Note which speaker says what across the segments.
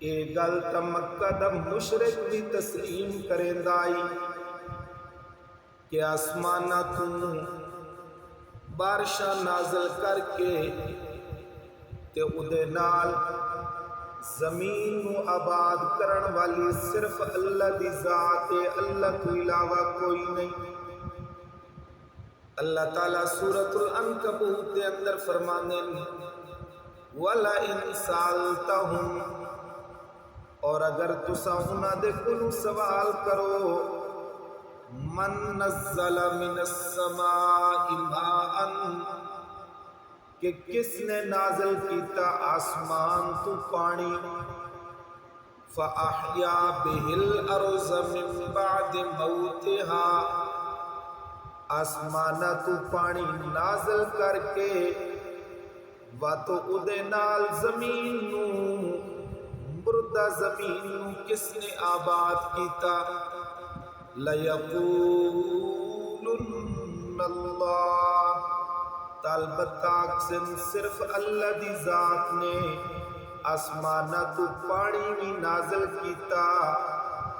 Speaker 1: یہ گل تا مکہ دا مشرک بھی تسلیم کریندا آئی کہ آسمانہ تو بارشاں نازل کر کے تے اودے نال زمین نو آباد کرن والی صرف اللہ دی ذات ہے، اللہ تو علاوہ کوئی نہیں۔ اللہ تعالیٰ سورۃ العنکبوت دے اندر فرمانے وَلَئِن سَأَلْتَهُمْ، اور اگر تساں انہاں دے کولوں سوال کرو من نزل من السماء ماء، کہ کس نے نازل کیتا آسمان تو پانی، فَأَحْيَا بِهِ الْأَرْضَ مِن بَعْدِ مَوْتِهَا، آسمانہ تو پانی نازل کر کے واتو اودے نال زمین نو مردہ زمین نو کس نے آباد کیتا، لَيَقُولُنَّ اللَّهُ، البتہ اکسن صرف اللہ دی ذات نے آسمانہ تو پانی بھی نازل کیتا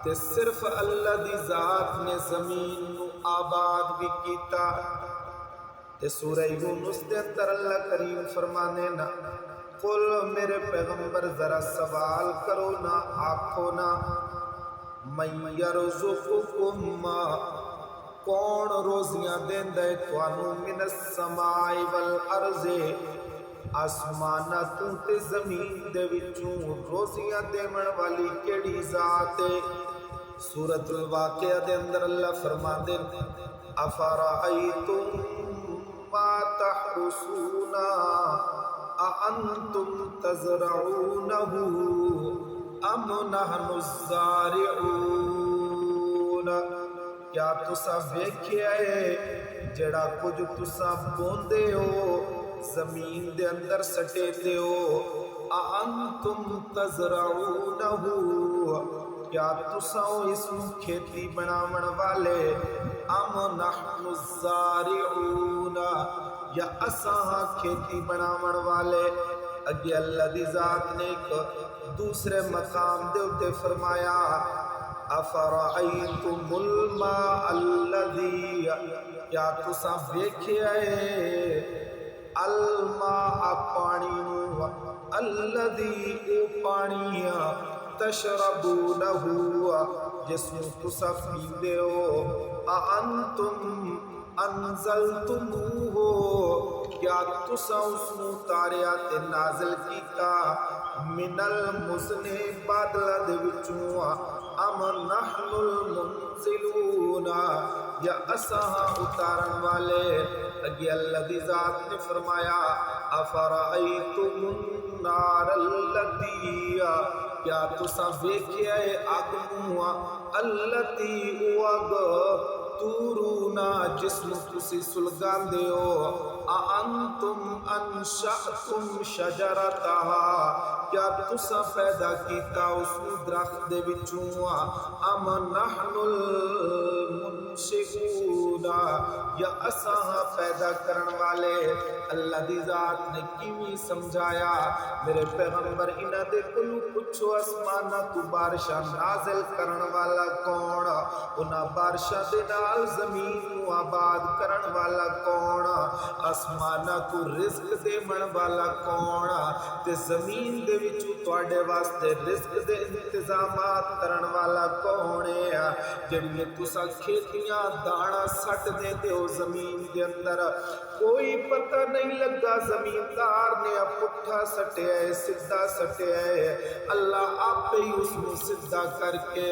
Speaker 1: تے صرف اللہ دی ذات نے زمین نو آباد بھی کیتا۔ تے سورہ یونس دے اندر اللہ کریم فرمانے نا قل میرے پیغمبر ذرا سوال کرو نا، آکھو نا من یرزقکم، کون روزیاں دیندا ہے توانوں من السماء والارض، آسمانہ تو تے زمین دے وچوں روزیاں دیون والی کیڑی ذات ہے؟ سورۃ الواقعہ دے اندر اللہ فرماندے افرأیتم ما تحرثون اانتم تزرعونہ ام نحن الزارعون، کیا تسا ویکھیا ہے جڑا کچھ تسا بوندے ہو زمین دے اندر سٹیندے ہو، اانتم تزرعونہ، کیا تسا اس نو کھیتی بناون والے، ام نحن الزارعون، یا اساں کھیتی بناون والے۔ اگے اللہ دی ذات نے ایک دوسرے مقام دے اتے فرمایا افرأیتم الماء الذی، کیا تساں ویکھیا ہے الماء پانی نو، الذی او پانی تشربونہ جس نو تساں پیندے ہو، اانتم انزلتموہ، کیا تساں اس نو تاریا تے نازل کیتا، من المزن بادلہ دے وچوں، ام نحن المنزلون، یا اساں اتارن والے۔ اگے اللہ دی ذات نے فرمایا افرأیتم النار التی، کیا تساں ویکھیا ہے اگ نو، التی او اگ تورونا جس نو تسی سلگاندے ہو، اانتم انشأتم شجرتہا، کیا تساں پیدا کیتا اس درخت دے وچوں، ام نحن المنشئون، یا اساں پیدا کرن والے۔ اللہ دی ذات نے کیویں سمجھایا میرے پیغمبر انہاں دے کولوں پوچھو آسمانہ تو بارشاں نازل کرن والا کون، انہاں بارشاں دے نال زمین نو آباد کرن والا کون، آسمانہ تو رزق دیون والا کون، تے زمین دے وچوں تواڈے واسطے رزق دے انتظامات کرن والا کون ہے؟ جڑیاں تساں کھیتیاں دانا سٹ دیندے ہو زمین دے اندر، کوئی پتہ نہیں لگا زمیندار نے پٹھا سٹیا ہے سدھا سٹیا ہے، اللہ آپ ہی اس نو سدھا کر کے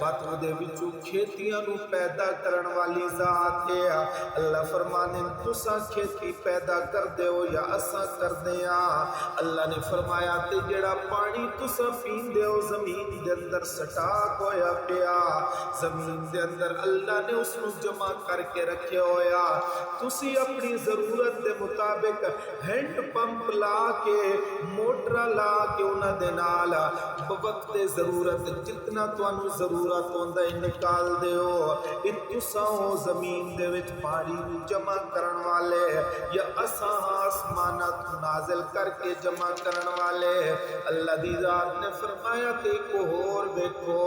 Speaker 1: بات دے وچوں کھیتیاں نو پیدا کرن والی ذات ہے۔ اللہ فرمانے تساں کھیتی پیدا کر دے ہو یا اساں کر دیاں؟ اللہ نے فرمایا تے جڑا پانی تساں پیندے ہو زمین دے اندر سٹاک ہویا پیا، زمین دے اندر اللہ نے اس نو جمع کر کے رکھے ہویا، تسی اپنی ضرورت دے مطابق ہینڈ پمپ لا کے موٹر لا کے انہاں دے نال وقت ضرورت جتنا تانوں ضرورت ہوندا ہے نکال دیو۔ تساں زمین دے وچ پانی جمع کرن والے یا اساں آسماناں تو نازل کر کے جمع کرن والے؟ اللہ دی ذات نے فرمایا تے کو ہور دیکھو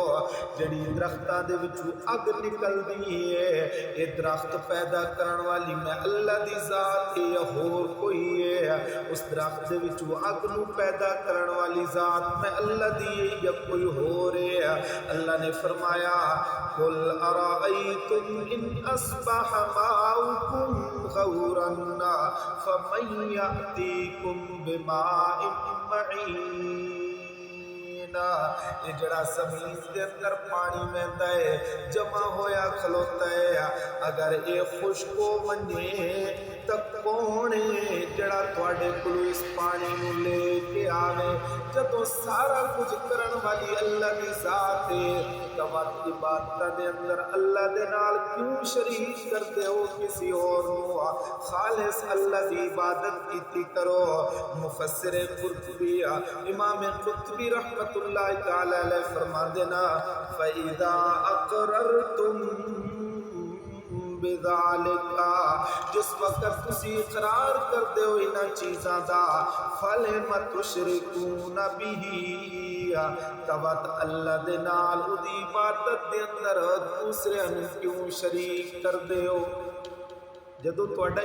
Speaker 1: جڑی درختاں دے وچوں اگ نکلدی ہے یہ درخت پیدا کرن والی میں اللہ دی ذات ہے یا ہور کوئی ہے اس درخت دے وچوں اگ نو پیدا کرن والی ذات میں اللہ دی ہے یا کوئی ہور ہے اللہ نے فرمایا قل ارائیتم ان اصبح ماؤکم غورا فمن یأتیکم بماء معین یہ جڑا زمین دے اندر پانی مہندا ہے جمع ہویا کھلوتا ہے اگر یہ خشک ہو ونجے تک کون ہے جڑا تواڈے کولوں اس پانی نو لے کے آوے جدوں سارا کچھ کرن والی اللہ دی ذات ہے تواں عبادت دے اندر اللہ دے نال کیوں شریک کرتے ہو کسی اور نو خالص اللہ دی عبادت کیتی کرو مفسر قرطبی امام قرطبی رحمت اللہ تعالی علیہ فرماندے نا فَإِذَا أَقْرَرْتُمْ بِذَالِكَ جس وقت تسی اقرار کرتے ہو انہاں چیزاں دا فَلِمَ تُشْرِكُونَ بِهِ تبت اللہ دے نال دی عبادت دے اندر دوسرے کیوں شریک کر دے ہو جدو تواڈا